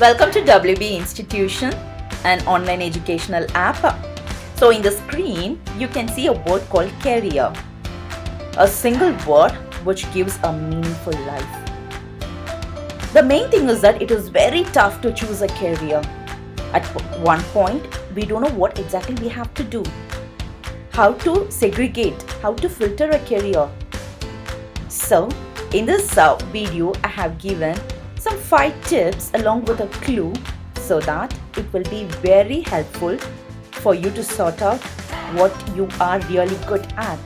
Welcome to WB Institution, an online educational app. So in the screen, you can see a word called career. A single word which gives a meaningful life. The main thing is that it is very tough to choose a career. At one point, we don't know what exactly we have to do. How to segregate, how to filter a career. So in this video, I have given some 5 tips along with a clue so that it will be very helpful for you to sort out what you are really good at.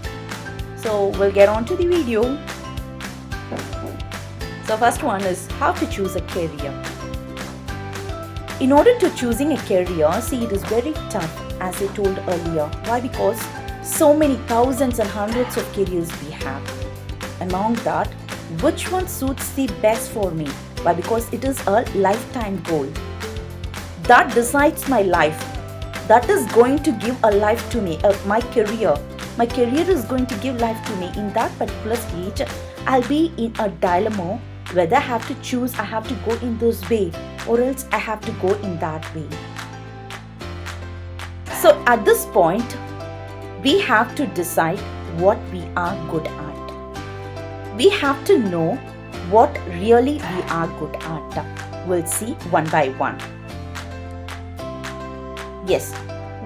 So we'll get on to the video. So first one is how to choose a career. In order to choosing a career, see, it is very tough, as I told earlier. Why? Because so many thousands and hundreds of careers we have. Among that, which one suits the best for me? Why? Because it is a lifetime goal. That decides my life. That is going to give a life to me, my career. My career is going to give life to me. In that particular stage, I'll be in a dilemma whether I have to choose, I have to go in this way or else I have to go in that way. So at this point, we have to decide what we are good at. We have to know what really we are good at. We'll see one by one. Yes,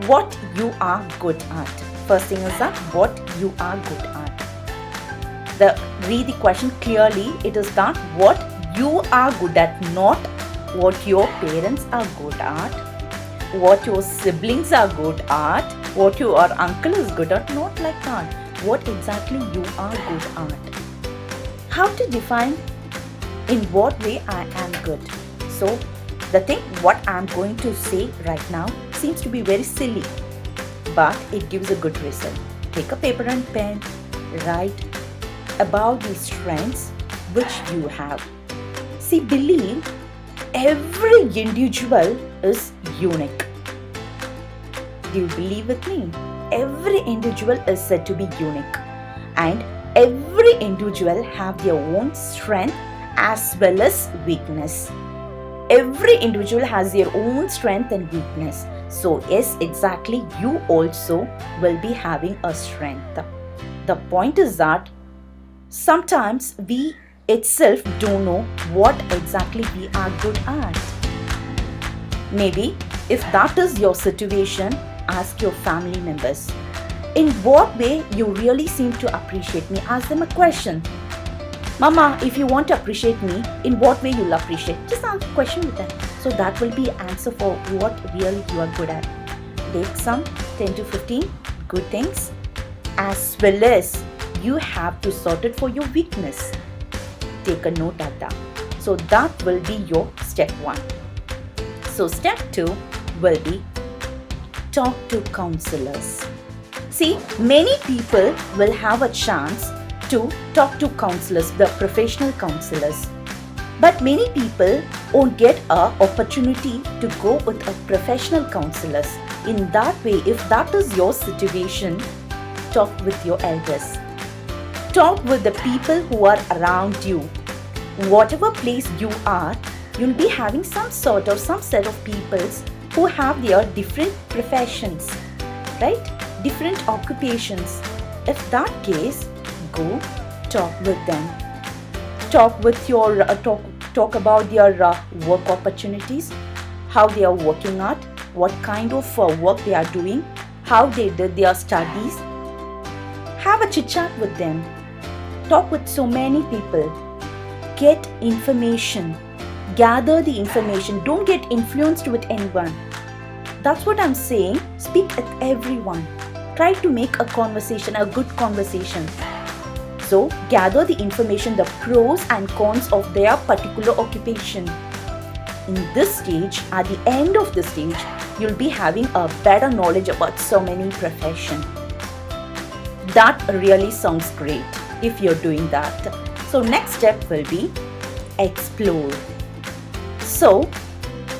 what you are good at. First thing is that what you are good at. Read the question clearly. It is that what you are good at, not what your parents are good at, what your siblings are good at, what your uncle is good at, not like that. What exactly you are good at. How to define in what way I am good. So the thing what I am going to say right now seems to be very silly, but it gives a good result. Take a paper and pen, write about the strengths which you have. See, believe every individual is unique. Do you believe with me? Every individual is said to be unique, and every individual have their own strength as well as weakness. Every individual has their own strength and weakness. So yes, exactly, you also will be having a strength. The point is that sometimes we itself don't know what exactly we are good at. Maybe if that is your situation, ask your family members. In what way you really seem to appreciate me? Ask them a question. Mama, if you want to appreciate me, in what way you'll appreciate? Just ask a question with them. So that will be answer for what really you are good at. Take some 10 to 15 good things, as well as you have to sort it for your weakness. Take a note of that. So that will be your step 1. So step 2 will be talk to counselors. See, many people will have a chance to talk to counselors, the professional counselors. But many people won't get an opportunity to go with a professional counselors. In that way, if that is your situation, talk with your elders. Talk with the people who are around you. Whatever place you are, you'll be having some set of peoples who have their different professions, right? Different occupations. If that case, go talk with them. Talk with your talk about their work opportunities, how they are working at, what kind of work they are doing, how they did their studies. Have a chit chat with them. Talk with so many people. Get information. Gather the information. Don't get influenced with anyone. That's what I'm saying. Speak with everyone. Try to make a conversation, a good conversation. So gather the information, the pros and cons of their particular occupation. In this stage, at the end of the stage, you'll be having a better knowledge about so many professions. That really sounds great if you're doing that. So next step will be explore. So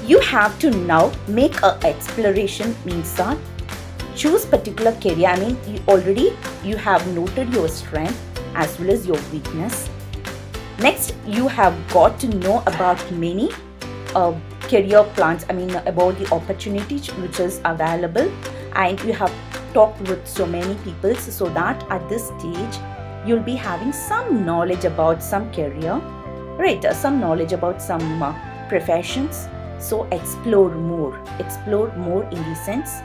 you have to now make an exploration, means that choose particular career. I mean, you have noted your strength as well as your weakness. Next, you have got to know about many career plans, about the opportunities which is available, and you have talked with so many people, so that at this stage you'll be having some knowledge about some career, right? Some knowledge about some professions. So explore more in the sense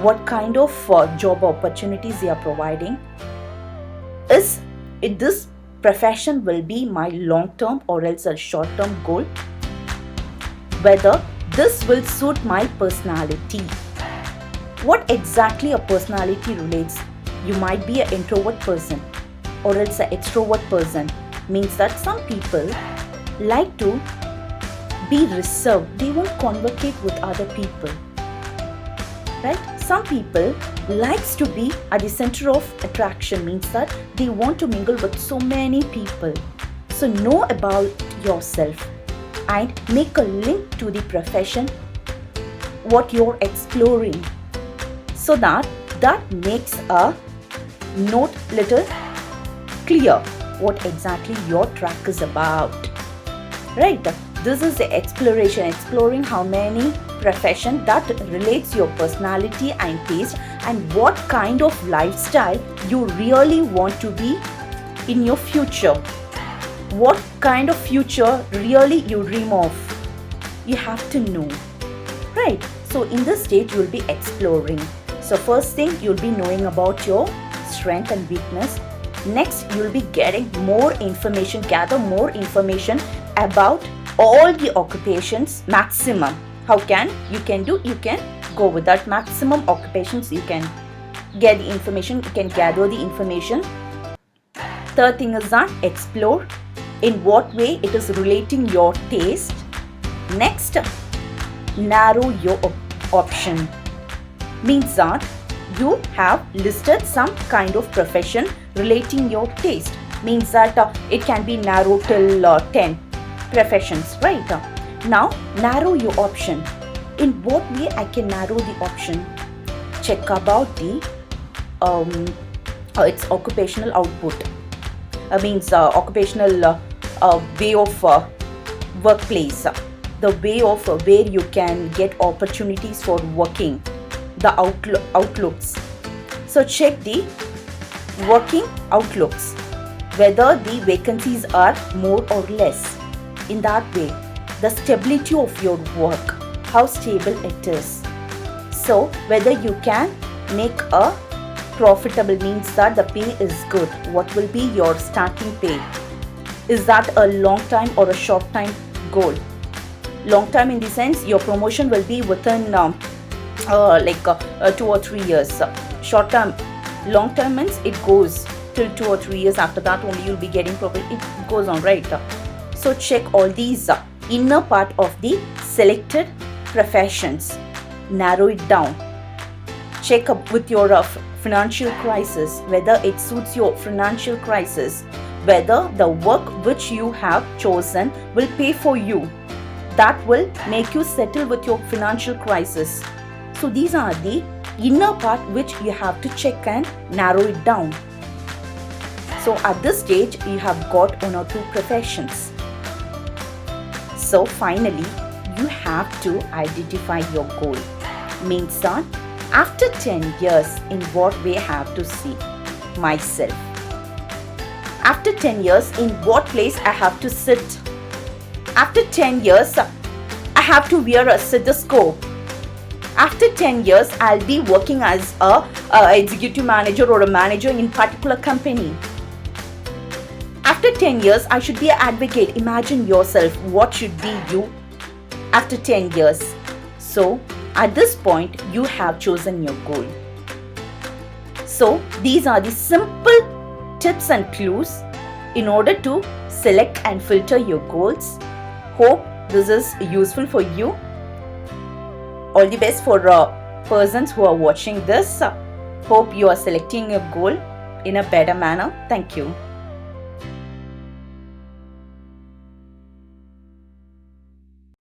what kind of job opportunities they are providing. Is it this profession will be my long-term or else a short-term goal? Whether this will suit my personality. What exactly a personality relates? You might be an introvert person or else an extrovert person. Means that some people like to be reserved. They won't conversate with other people. Right? Some people likes to be at the center of attraction, means that they want to mingle with so many people. So know about yourself and make a link to the profession what you're exploring, so that makes a note little clear what exactly your track is about. Right? This is the exploring how many profession that relates your personality and taste, and what kind of lifestyle you really want to be in your future. What kind of future really you dream of? You have to know, right? So in this stage you'll be exploring. So first thing, you'll be knowing about your strength and weakness. Next, you'll be getting more information, gather more information about all the occupations maximum. You can go with that maximum occupations. You can get the information, you can gather the information. Third thing is that explore in what way it is relating your taste. Next, narrow your option. Means that you have listed some kind of profession relating your taste. Means that it can be narrowed till 10 professions, right? Now narrow your option. In what way I can narrow the option? Check about the its occupational output. Means occupational way of workplace, the way of where you can get opportunities for working, the outlooks. So check the working outlooks, whether the vacancies are more or less. In that way, the stability of your work, how stable it is. So whether you can make a profitable, means that the pay is good. What will be your starting pay? Is that a long time or a short time goal? Long time in the sense your promotion will be within 2 or 3 years. Short term, long term means it goes till 2 or 3 years. After that only you'll be getting profit. It goes on, right? So check all these inner part of the selected professions. Narrow it down. Check up with your financial crisis, whether it suits your financial crisis, whether the work which you have chosen will pay for you. That will make you settle with your financial crisis. So these are the inner part which you have to check and narrow it down. So at this stage you have got 1 or 2 professions. So finally you have to identify your goal. Means that after 10 years, in what way I have to see myself? After 10 years, in what place I have to sit? After 10 years, I have to wear a stethoscope. After 10 years, I'll be working as a executive manager or a manager in particular company. After 10 years, I should be an advocate. Imagine yourself, what should be you after 10 years? So at this point, you have chosen your goal. So these are the simple tips and clues in order to select and filter your goals. Hope this is useful for you. All the best for persons who are watching this. Hope you are selecting your goal in a better manner. Thank you.